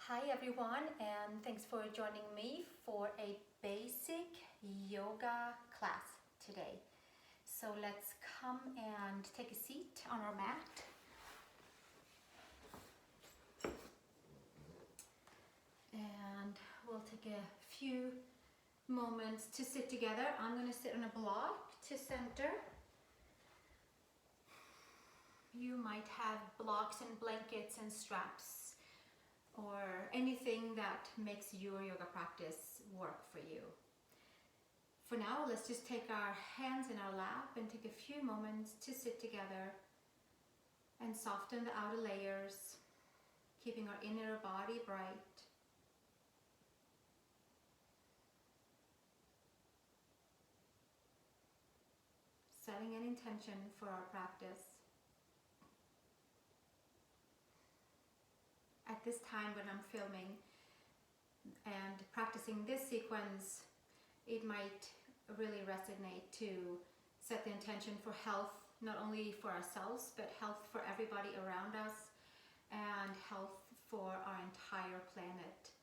Hi everyone, and thanks for joining me for a basic yoga class today. So let's come and take a seat on our mat. And we'll take a few moments to sit together. I'm going to sit on a block to center. You might have blocks and blankets and straps, or anything that makes your yoga practice work for you. For now, let's just take our hands in our lap and take a few moments to sit together and soften the outer layers, keeping our inner body bright. Setting an intention for our practice. At this time when I'm filming and practicing this sequence, it might really resonate to set the intention for health, not only for ourselves, but health for everybody around us and health for our entire planet.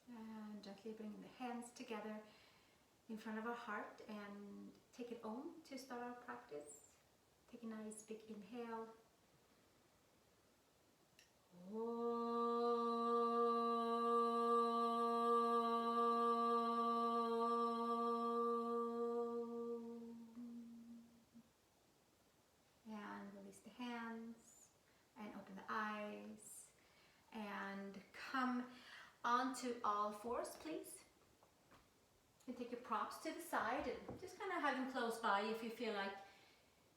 And gently bring the hands together in front of our heart and take it on to start our practice. Take a nice big inhale. And release the hands and open the eyes and come onto all fours, please. And take your props to the side and just kind of have them close by if you feel like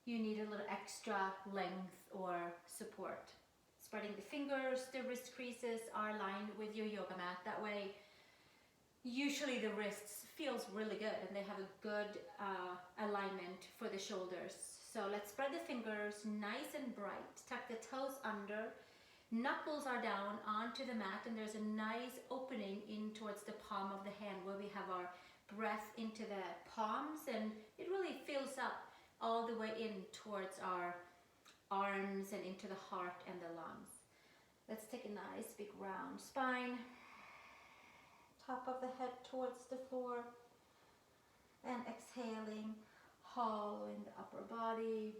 you need a little extra length or support. Spreading the fingers, the wrist creases are aligned with your yoga mat. That way, usually the wrists feels really good and they have a good alignment for the shoulders. So let's spread the fingers nice and bright. Tuck the toes under. Knuckles are down onto the mat, and there's a nice opening in towards the palm of the hand where we have our breath into the palms, and it really fills up all the way in towards our arms and into the heart and the lungs. Let's take a nice big round spine, top of the head towards the floor, and exhaling, hollowing the upper body,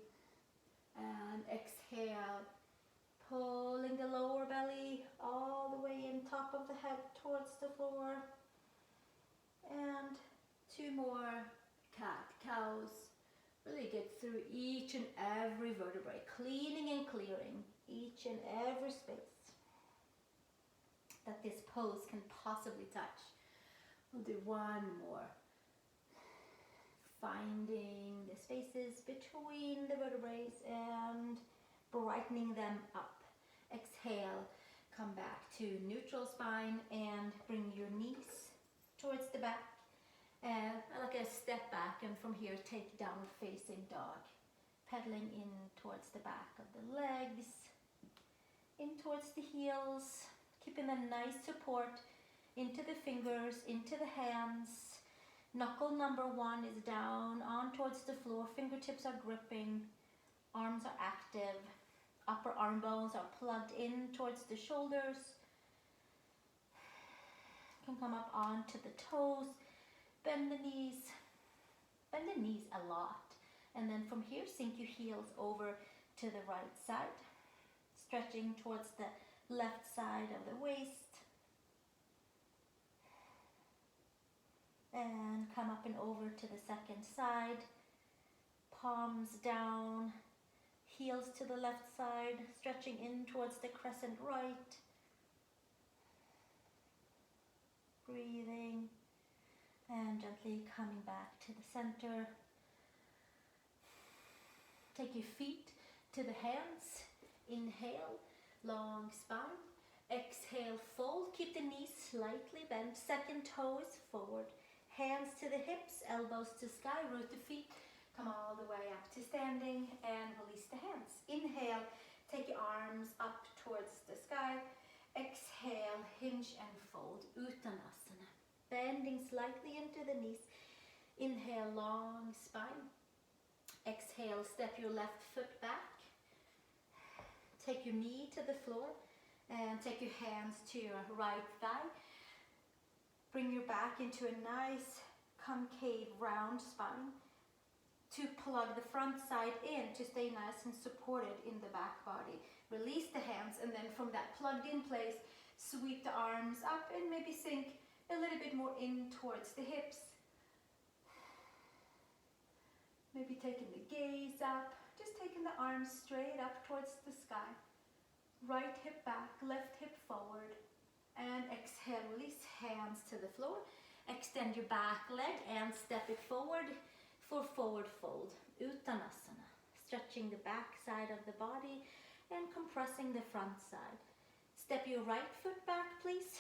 and exhale, pulling the lower belly all the way in, top of the head towards the floor. And two more cat-cows. Really get through each and every vertebrae, cleaning and clearing each and every space that this pose can possibly touch. We'll do one more. Finding the spaces between the vertebrae and brightening them up. Exhale, come back to neutral spine and bring your knees towards the back. And like a step back, and from here take downward facing dog. Pedaling in towards the back of the legs, in towards the heels, keeping a nice support into the fingers, into the hands. Knuckle number one is down on towards the floor, fingertips are gripping, arms are active, upper arm bones are plugged in towards the shoulders. You can come up onto the toes. Bend the knees a lot, and then from here sink your heels over to the right side, stretching towards the left side of the waist, and come up and over to the second side, palms down, heels to the left side, stretching in towards the crescent right, breathing. And gently coming back to the center. Take your feet to the hands. Inhale, long spine. Exhale, fold. Keep the knees slightly bent. Second toe is forward. hands to the hips, elbows to sky, root the feet, come all the way up to standing and release the hands. Inhale, take your arms up towards the sky. Exhale, hinge and fold, Uttanasana. Bending slightly into the knees. Inhale, long spine. Exhale, step your left foot back. Take your knee to the floor and take your hands to your right thigh. Bring your back into a nice concave round spine to plug the front side in to stay nice and supported in the back body. Release the hands and then from that plugged in place, sweep the arms up and maybe sink a little bit more in towards the hips. Maybe taking the gaze up, just taking the arms straight up towards the sky. Right hip back, left hip forward. And exhale, release hands to the floor. Extend your back leg and step it forward for forward fold. Uttanasana. Stretching the back side of the body and compressing the front side. Step your right foot back, please.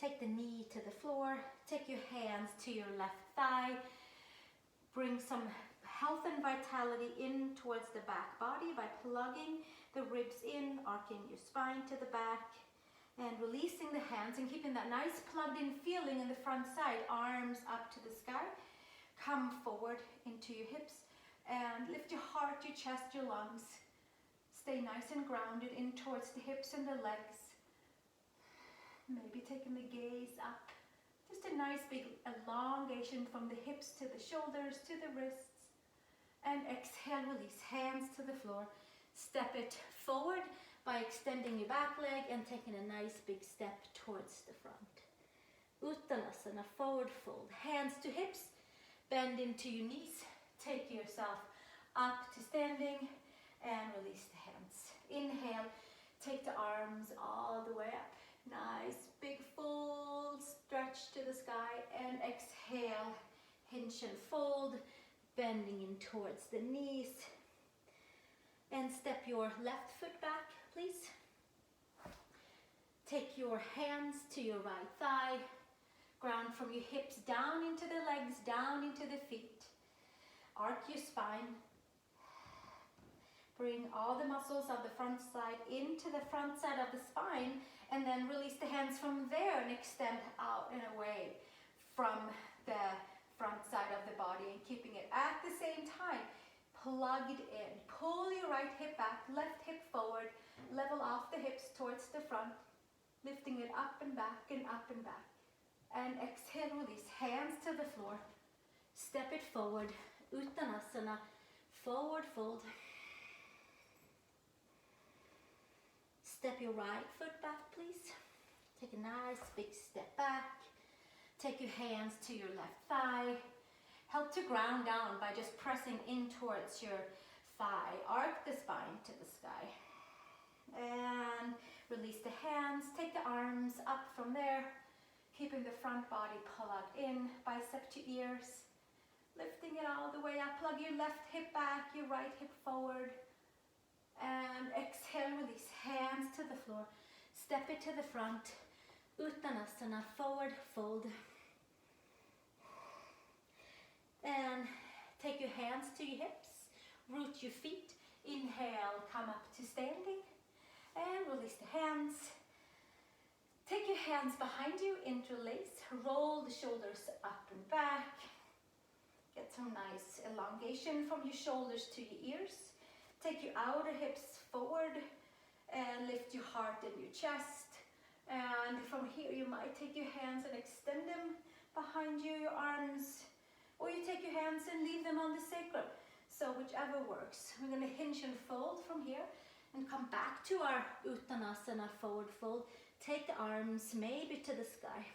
Take the knee to the floor. Take your hands to your left thigh. Bring some health and vitality in towards the back body by plugging the ribs in, arcing your spine to the back. And releasing the hands and keeping that nice plugged in feeling in the front side. Arms up to the sky. Come forward into your hips. And lift your heart, your chest, your lungs. Stay nice and grounded in towards the hips and the legs. Maybe taking the gaze up. Just a nice big elongation from the hips to the shoulders, to the wrists. And exhale, release hands to the floor. Step it forward by extending your back leg and taking a nice big step towards the front. Uttanasana, forward fold. Hands to hips, bend into your knees. Take yourself up to standing and release the hands. Inhale, take the arms all the way up. Nice big full stretch to the sky. And exhale, hinge and fold, bending in towards the knees. And step your left foot back, please. Take your hands to your right thigh. Ground from your hips down into the legs, down into the feet. Arc your spine. Bring all the muscles of the front side into the front side of the spine. And then release the hands from there and extend out and away from the front side of the body. And keeping it at the same time. Plugged in. Pull your right hip back, left hip forward. Level off the hips towards the front. Lifting it up and back and up and back. And exhale, release hands to the floor. Step it forward. Uttanasana. Forward fold. Step your right foot back, please. Take a nice big step back. Take your hands to your left thigh. Help to ground down by just pressing in towards your thigh. Arc the spine to the sky. And release the hands. Take the arms up from there. Keeping the front body plugged in. Bicep to ears. Lifting it all the way up. Plug your left hip back, your right hip forward. And exhale, release hands to the floor. Step it to the front. Uttanasana, forward fold. And take your hands to your hips. Root your feet. Inhale, come up to standing. And release the hands. Take your hands behind you, interlace. Roll the shoulders up and back. Get some nice elongation from your shoulders to your ears. Take your outer hips forward and lift your heart and your chest. And from here you might take your hands and extend them behind you, your arms. Or you take your hands and leave them on the sacrum. So whichever works. We're going to hinge and fold from here and come back to our Uttanasana forward fold. Take the arms maybe to the sky.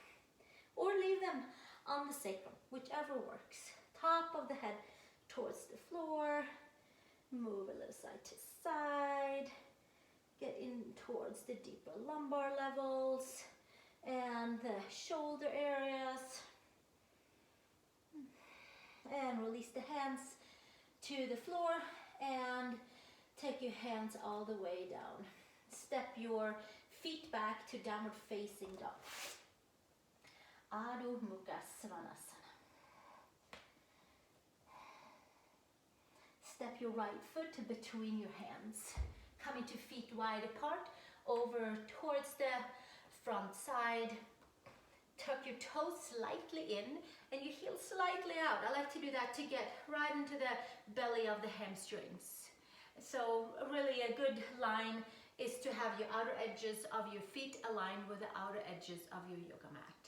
Or leave them on the sacrum, whichever works. Top of the head towards the floor. Move a little side to side. Get in towards the deeper lumbar levels and the shoulder areas. And release the hands to the floor and take your hands all the way down. Step your feet back to downward facing dog. Adho Mukha Svanasana. Step your right foot between your hands. Coming to feet wide apart, over towards the front side. Tuck your toes slightly in and your heels slightly out. I like to do that to get right into the belly of the hamstrings. So really a good line is to have your outer edges of your feet aligned with the outer edges of your yoga mat.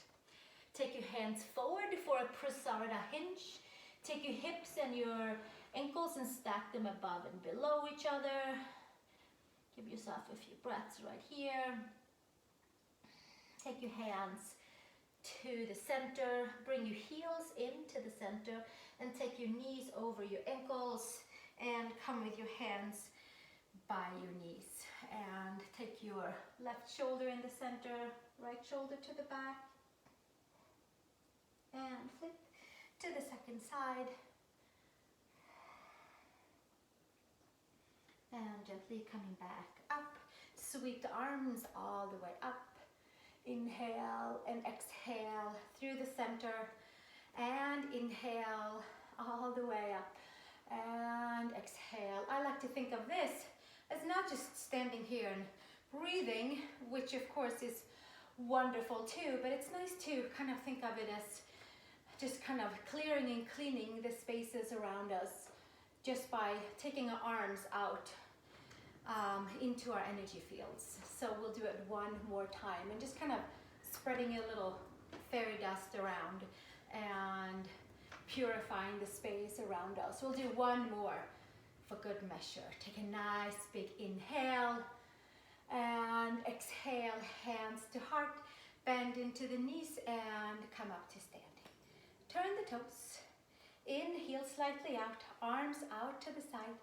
Take your hands forward for a Prasarada hinge. Take your hips and your ankles and stack them above and below each other. Give yourself a few breaths right here. Take your hands to the center. Bring your heels into the center and take your knees over your ankles and come with your hands by your knees. And take your left shoulder in the center, right shoulder to the back. And flip to the second side. And gently coming back up. Sweep the arms all the way up. Inhale and exhale through the center. And inhale all the way up. And exhale. I like to think of this as not just standing here and breathing, which of course is wonderful too, but it's nice to kind of think of it as just kind of clearing and cleaning the spaces around us just by taking our arms out into our energy fields. So we'll do it one more time and just kind of spreading a little fairy dust around and purifying the space around us. We'll do one more for good measure. Take a nice big inhale and exhale, hands to heart, bend into the knees and come up to standing. Turn the toes, in, heels slightly out, arms out to the side.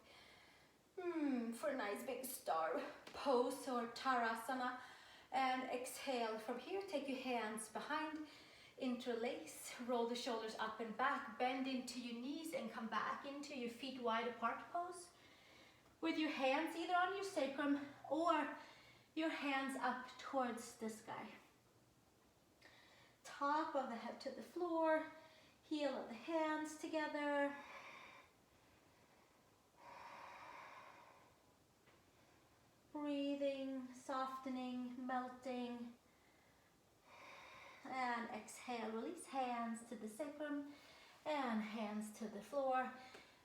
For a nice big star pose or Tarasana. And exhale from here, take your hands behind, interlace, roll the shoulders up and back, bend into your knees and come back into your feet wide apart pose. With your hands either on your sacrum or your hands up towards the sky. Top of the head to the floor, heel of the hands together. Breathing, softening, melting. And exhale, release hands to the sacrum and hands to the floor.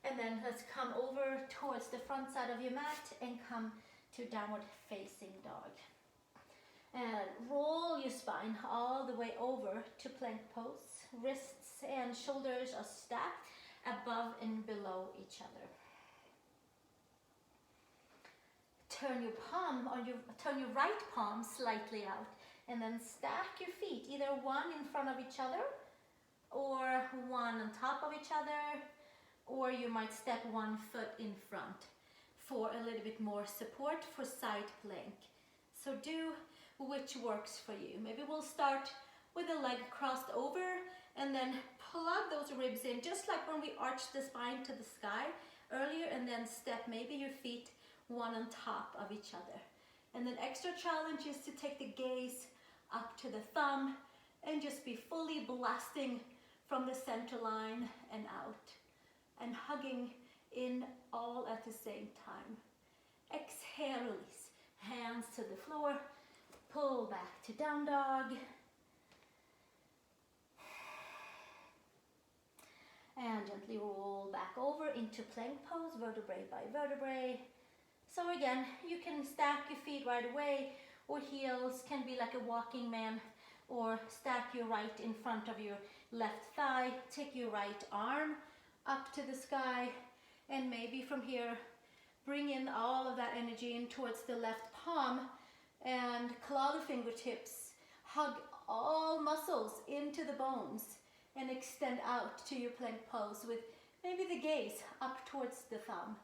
And then let's come over towards the front side of your mat and come to downward facing dog. And roll your spine all the way over to plank pose. Wrists and shoulders are stacked above and below each other. Turn your right palm slightly out and then stack your feet, either one in front of each other or one on top of each other, or you might step one foot in front for a little bit more support for side plank. So do which works for you. Maybe we'll start with the leg crossed over and then plug those ribs in, just like when we arched the spine to the sky earlier, and then step maybe your feet one on top of each other. And then extra challenge is to take the gaze up to the thumb and just be fully blasting from the center line and out and hugging in all at the same time. Exhale, release. Hands to the floor. Pull back to down dog. And gently roll back over into plank pose, vertebrae by vertebrae. So again, you can stack your feet right away, or heels can be like a walking man, or stack your right in front of your left thigh. Take your right arm up to the sky, and maybe from here, bring in all of that energy in towards the left palm, and claw the fingertips. Hug all muscles into the bones, and extend out to your plank pose with maybe the gaze up towards the thumb.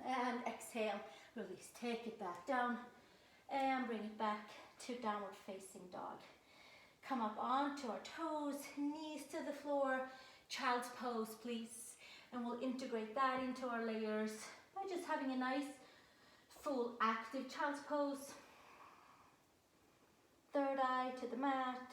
And exhale, release, take it back down and bring it back to downward facing dog. Come up onto our toes, knees to the floor, child's pose please. And we'll integrate that into our layers by just having a nice full active child's pose. Third eye to the mat.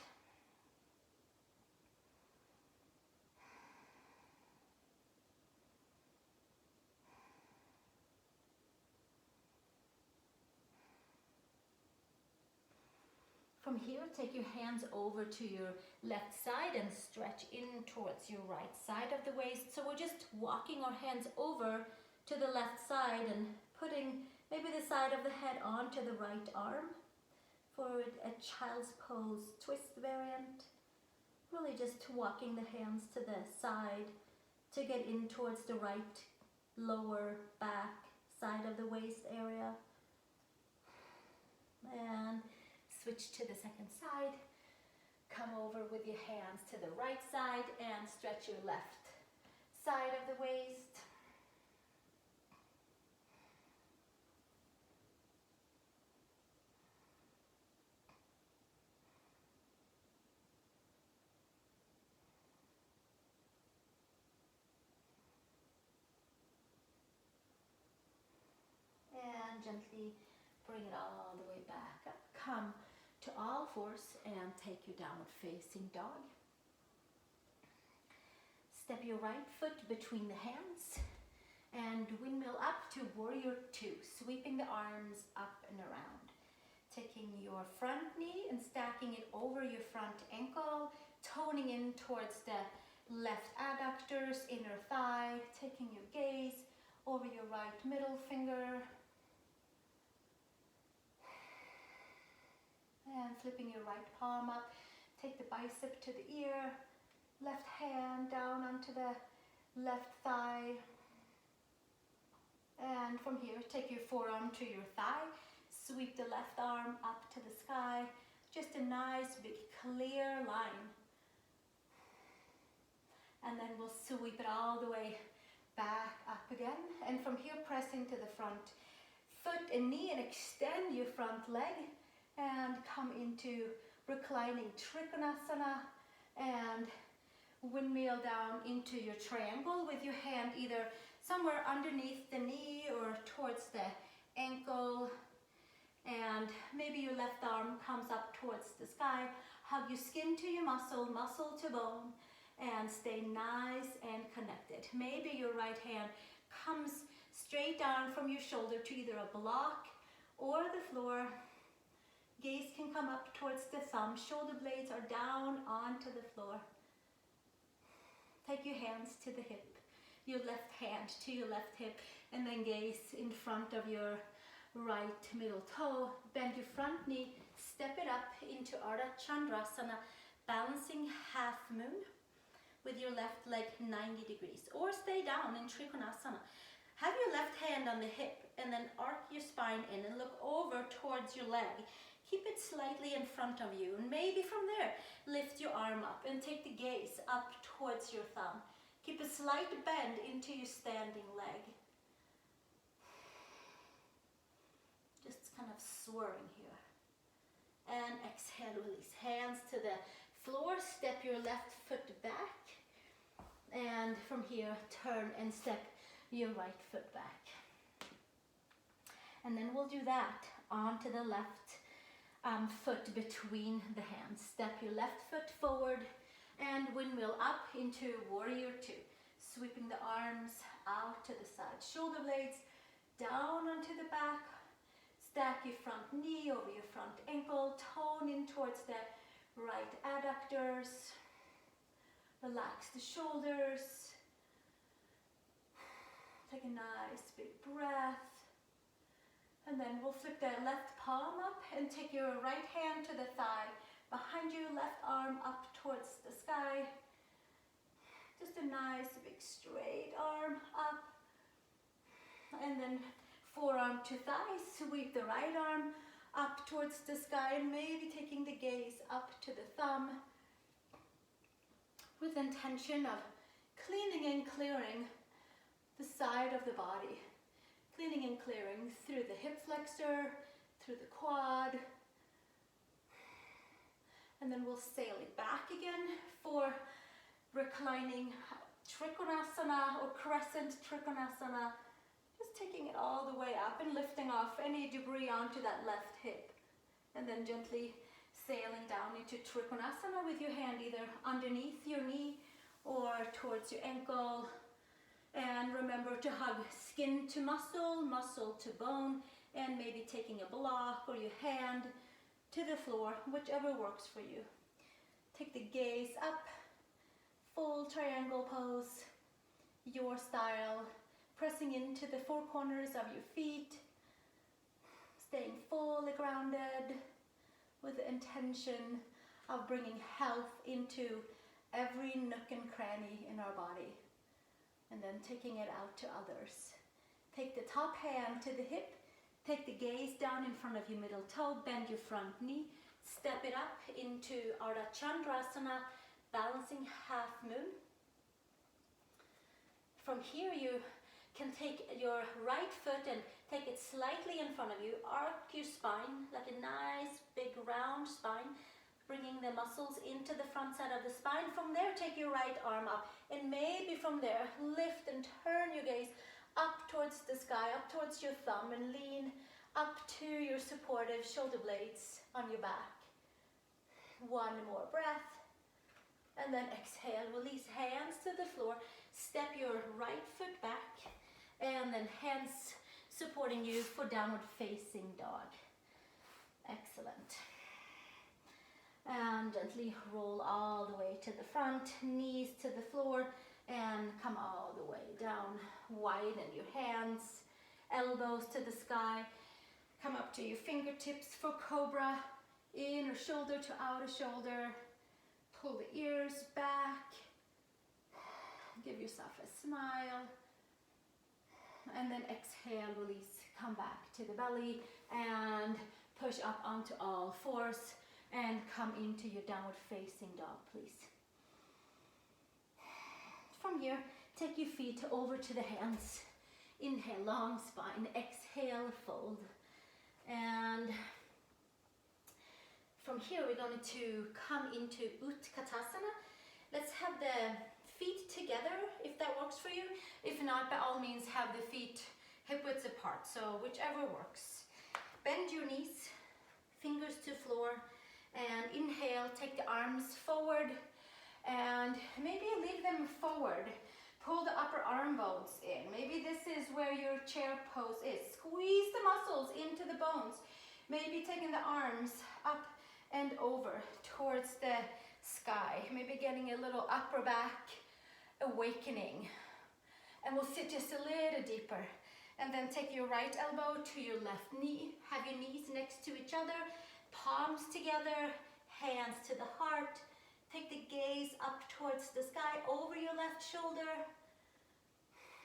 from here, take your hands over to your left side and stretch in towards your right side of the waist. So we're just walking our hands over to the left side and putting maybe the side of the head onto the right arm for a child's pose twist variant. Really just walking the hands to the side to get in towards the right lower back side of the waist area. And switch to the second side. Come over with your hands to the right side and stretch your left side of the waist. And gently bring it all the way back up. Come to all fours and take your downward facing dog. Step your right foot between the hands and windmill up to warrior two, sweeping the arms up and around. Taking your front knee and stacking it over your front ankle, toning in towards the left adductors, inner thigh, taking your gaze over your right middle finger, and flipping your right palm up. Take the bicep to the ear, left hand down onto the left thigh. And from here, take your forearm to your thigh. Sweep the left arm up to the sky. Just a nice big clear line. And then we'll sweep it all the way back up again. And from here, pressing to the front foot and knee and extend your front leg. And come into reclining Trikonasana and windmill down into your triangle with your hand either somewhere underneath the knee or towards the ankle. And maybe your left arm comes up towards the sky. Hug your skin to your muscle, muscle to bone, and stay nice and connected. Maybe your right hand comes straight down from your shoulder to either a block or the floor. Gaze can come up towards the thumb. Shoulder blades are down onto the floor. Take your hands to the hip, your left hand to your left hip, and then gaze in front of your right middle toe. Bend your front knee, step it up into Ardha Chandrasana, balancing half moon with your left leg 90 degrees. Or stay down in Trikonasana. Have your left hand on the hip and then arc your spine in and look over towards your leg. Keep it slightly in front of you, and maybe from there, lift your arm up and take the gaze up towards your thumb. Keep a slight bend into your standing leg. Just kind of swirling here. And exhale, release. Hands to the floor, step your left foot back. And from here, turn and step your right foot back. And then we'll do that onto the left foot between the hands. Step your left foot forward and windmill up into warrior two. Sweeping the arms out to the side. Shoulder blades down onto the back. Stack your front knee over your front ankle. Tone in towards the right adductors. Relax the shoulders. Take a nice big breath. And then we'll flip the left palm up and take your right hand to the thigh. Behind you, left arm up towards the sky. Just a nice big straight arm up. And then forearm to thigh, sweep the right arm up towards the sky and maybe taking the gaze up to the thumb with intention of cleaning and clearing the side of the body. Cleaning and clearing through the hip flexor, through the quad. And then we'll sail it back again for reclining Trikonasana or crescent Trikonasana. Just taking it all the way up and lifting off any debris onto that left hip. And then gently sailing down into Trikonasana with your hand either underneath your knee or towards your ankle. And remember to hug skin to muscle, muscle to bone, and maybe taking a block or your hand to the floor, whichever works for you. Take the gaze up, full triangle pose, your style, pressing into the four corners of your feet, staying fully grounded with the intention of bringing health into every nook and cranny in our body, and then taking it out to others. Take the top hand to the hip, take the gaze down in front of your middle toe, bend your front knee, step it up into Ardha Chandrasana, balancing half moon. From here you can take your right foot and take it slightly in front of you, arc your spine like a nice big round spine, bringing the muscles into the front side of the spine. From there, take your right arm up, and maybe from there, lift and turn your gaze up towards the sky, up towards your thumb, and lean up to your supportive shoulder blades on your back. One more breath, and then exhale, release hands to the floor, step your right foot back, and then hands supporting you for downward facing dog. Excellent. And gently roll all the way to the front, knees to the floor, and come all the way down. Widen your hands, elbows to the sky. Come up to your fingertips for cobra. Inner shoulder to outer shoulder. Pull the ears back. Give yourself a smile. And then exhale, release. Come back to the belly and push up onto all fours. And come into your downward facing dog, please. From here, take your feet over to the hands. Inhale, long spine. Exhale, fold. And from here, we're going to come into Utkatasana. Let's have the feet together, if that works for you. If not, by all means, have the feet hip width apart. So whichever works. Bend your knees, fingers to floor. And inhale, take the arms forward, and maybe leave them forward. Pull the upper arm bones in. Maybe this is where your chair pose is. Squeeze the muscles into the bones. Maybe taking the arms up and over towards the sky. Maybe getting a little upper back awakening. And we'll sit just a little deeper. And then take your right elbow to your left knee. Have your knees next to each other. Palms together, hands to the heart. Take the gaze up towards the sky, over your left shoulder,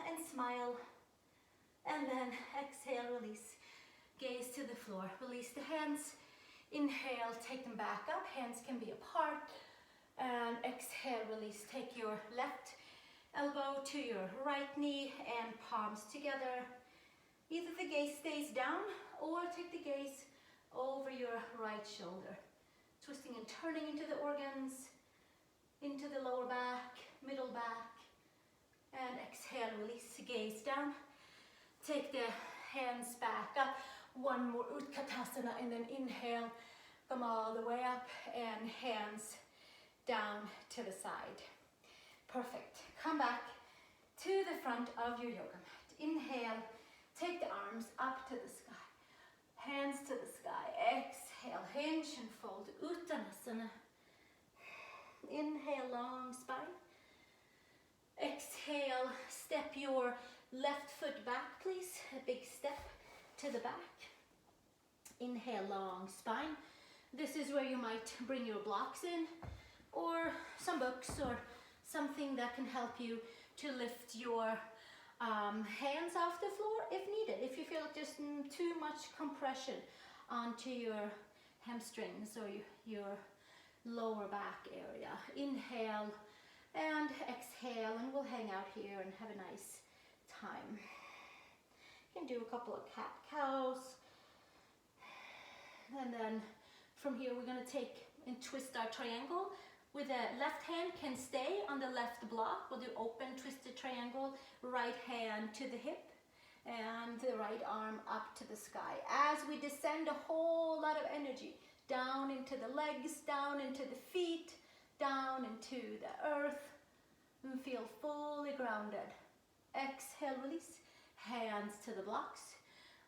and smile. And then exhale, release. Gaze to the floor. Release the hands. Inhale, take them back up. Hands can be apart. And exhale, release. Take your left elbow to your right knee and palms together. Either the gaze stays down or take the gaze over your right shoulder. Twisting and turning into the organs, into the lower back, middle back. And exhale, release, gaze down. Take the hands back up. One more Utkatasana, and then inhale, come all the way up, and hands down to the side. Perfect. Come back to the front of your yoga mat. Inhale, take the arms up to the sky. Hands to the sky. Exhale, hinge and fold. Uttanasana. Inhale, long spine. Exhale, step your left foot back, please. A big step to the back. Inhale, long spine. This is where you might bring your blocks in, or some books, or something that can help you to lift your hands off the floor if needed. If you feel just too much compression onto your hamstrings or your lower back area. Inhale and exhale, and we'll hang out here and have a nice time. You can do a couple of cat-cows. And then from here we're going to take and twist our triangle. With the left hand can stay on the left block. We'll do open twisted triangle. Right hand to the hip and the right arm up to the sky. As we descend, a whole lot of energy down into the legs, down into the feet, down into the earth. And feel fully grounded. Exhale, release. Hands to the blocks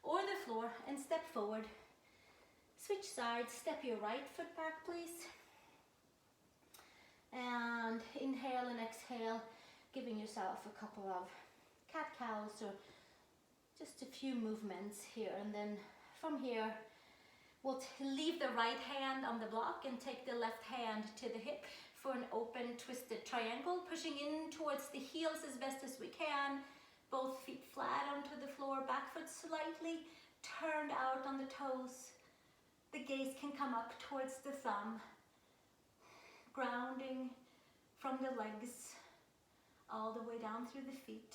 or the floor and step forward. Switch sides, step your right foot back, please. And inhale and exhale, giving yourself a couple of cat-cows or just a few movements here. And then from here, we'll leave the right hand on the block and take the left hand to the hip for an open twisted triangle, pushing in towards the heels as best as we can. Both feet flat onto the floor, back foot slightly turned out on the toes. The gaze can come up towards the thumb. Grounding from the legs all the way down through the feet,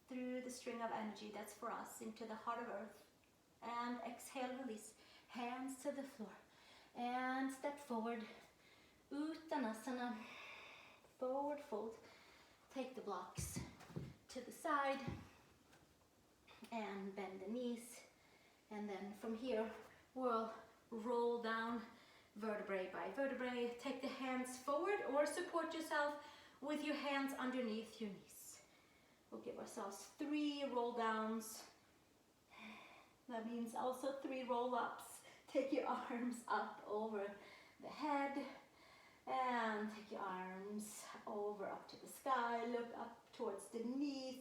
through the string of energy that's for us into the heart of earth. And exhale, release. Hands to the floor. And step forward. Uttanasana. Forward fold. Take the blocks to the side. And bend the knees. And then from here, we'll roll down vertebrae by vertebrae. Take the hands forward or support yourself with your hands underneath your knees. We'll give ourselves 3 roll downs. That means also 3 roll ups. Take your arms up over the head and take your arms over up to the sky. Look up towards the knees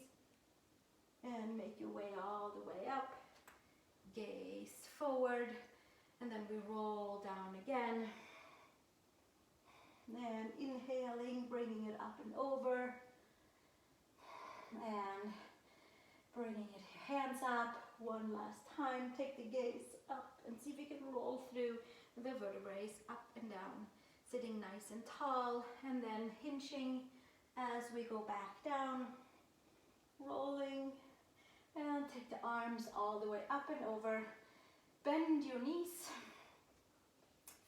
and make your way all the way up. Gaze forward. And then we roll down again. And inhaling, bringing it up and over. And bringing it, hands up. One last time. Take the gaze up and see if you can roll through the vertebrae up and down. Sitting nice and tall. And then hinging as we go back down. Rolling. And take the arms all the way up and over. Bend your knees,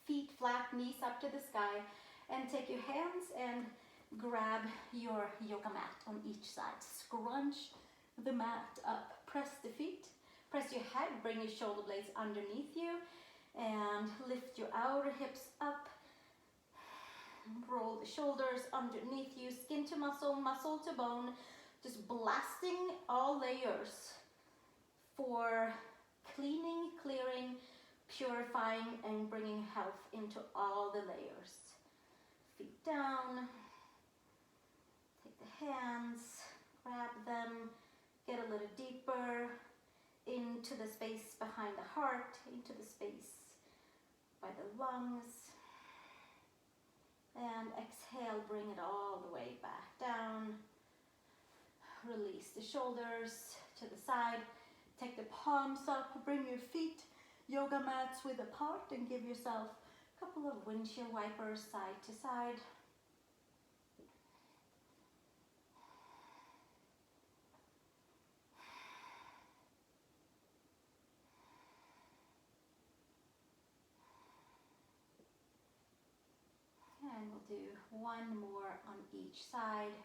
feet flat, knees up to the sky, and take your hands and grab your yoga mat on each side. Scrunch the mat up, press the feet, press your head, bring your shoulder blades underneath you, and lift your outer hips up. Roll the shoulders underneath you, skin to muscle, muscle to bone, just blasting all layers for cleaning, clearing, purifying, and bringing health into all the layers. Feet down, take the hands, grab them, get a little deeper into the space behind the heart, into the space by the lungs. And exhale, bring it all the way back down. Release the shoulders to the side. Take the palms up, bring your feet, yoga mats width apart, and give yourself a couple of windshield wipers side to side. And we'll do one more on each side.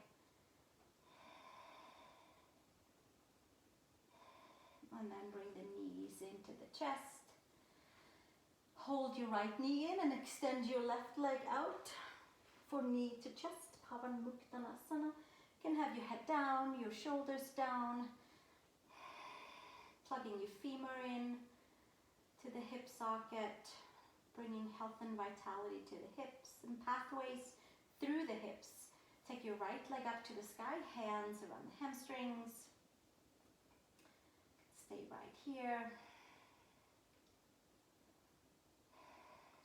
And then bring the knees into the chest. Hold your right knee in and extend your left leg out for knee to chest. Pavanmuktanasana. You can have your head down, your shoulders down. Plugging your femur in to the hip socket. Bringing health and vitality to the hips and pathways through the hips. Take your right leg up to the sky, hands around the hamstrings. Stay right here.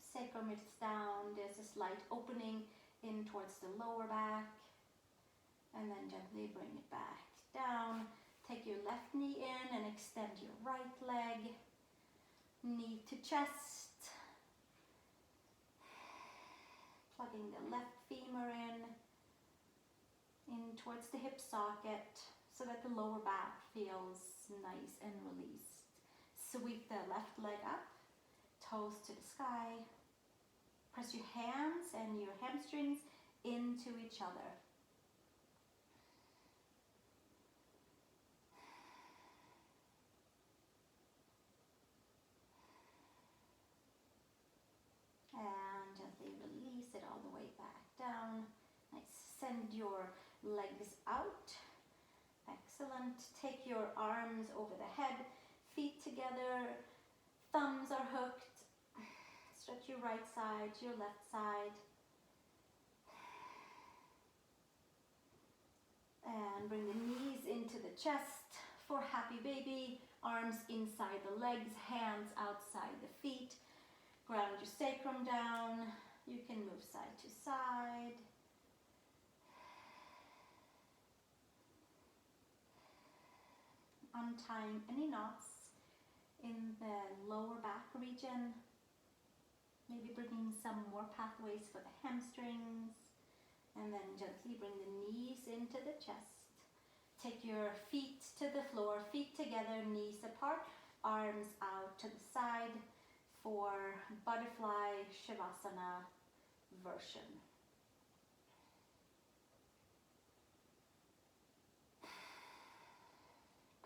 Sacrum is down. There's a slight opening in towards the lower back. And then gently bring it back down. Take your left knee in and extend your right leg. Knee to chest. Plugging the left femur in towards the hip socket so that the lower back feels nice and released. Sweep the left leg up, toes to the sky. Press your hands and your hamstrings into each other. And gently release it all the way back down. Nice. Send your legs out. Excellent. Take your arms over the head, feet together, thumbs are hooked, Stretch your right side, your left side. And bring the knees into the chest for happy baby. Arms inside the legs, hands outside the feet. Ground your sacrum down. You can move side to side. Untying any knots in the lower back region. Maybe bringing some more pathways for the hamstrings. And then gently bring the knees into the chest. Take your feet to the floor, feet together, knees apart, arms out to the side for butterfly shavasana version.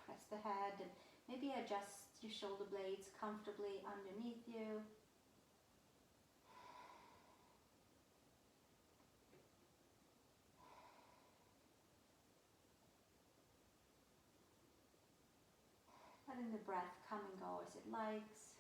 Press the head and maybe adjust your shoulder blades comfortably underneath you. Letting the breath come and go as it likes.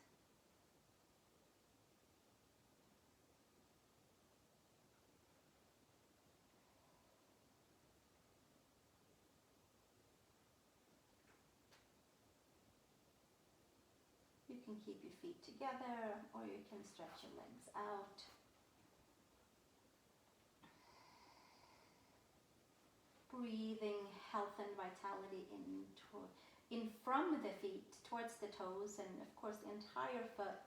You can keep your feet together or you can stretch your legs out. Breathing health and vitality in from the feet towards the toes, and of course the entire foot,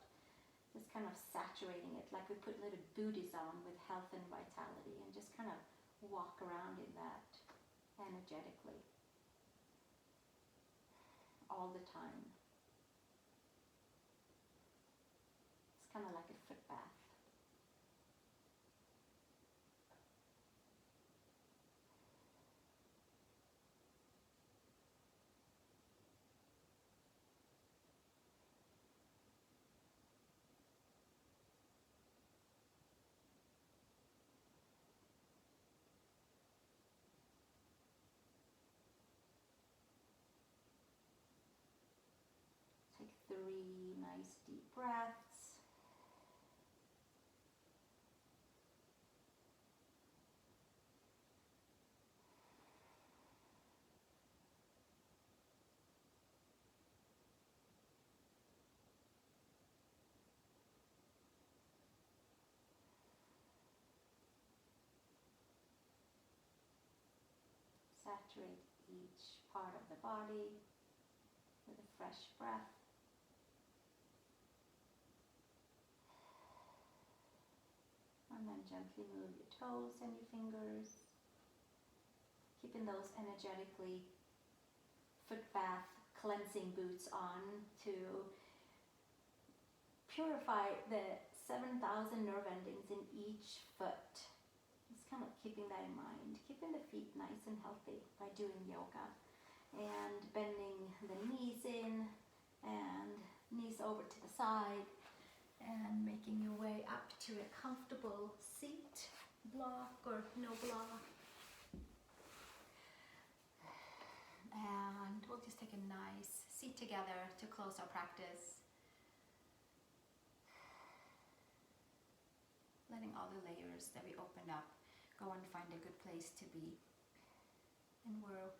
just kind of saturating it like we put little booties on with health and vitality, and just kind of walk around in that energetically all the time. It's kind of like a foot bath. Take 3 nice deep breaths. Saturate each part of the body with a fresh breath. And then gently move your toes and your fingers, keeping those energetically foot bath cleansing boots on to purify the 7,000 nerve endings in each foot. Just kind of keeping that in mind, keeping the feet nice and healthy by doing yoga, and bending the knees in and knees over to the side, and making your way up to a comfortable seat, block or no block. And we'll just take a nice seat together to close our practice. Letting all the layers that we opened up go and find a good place to be. And we're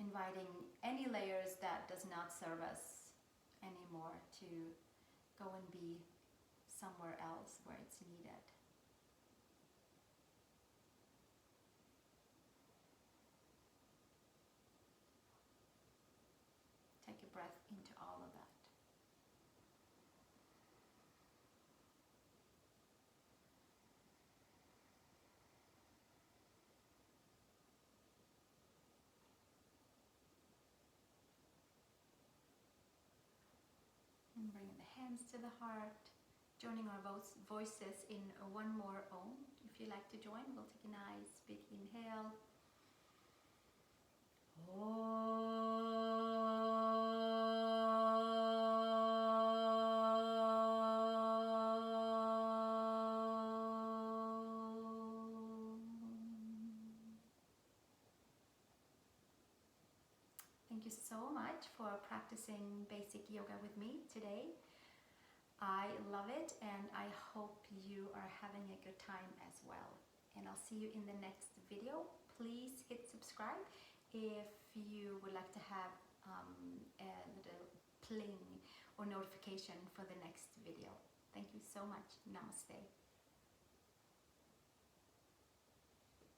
inviting any layers that does not serve us anymore to go and be somewhere else where it's needed. Take a breath into all of that. And bringing the hands to the heart, joining our voices in one more Om. If you like to join, we'll take a nice big inhale. Thank you so much for practicing basic yoga with me today. I love it, and I hope you are having a good time as well. And I'll see you in the next video. Please hit subscribe if you would like to have a little pling or notification for the next video. Thank you so much. Namaste.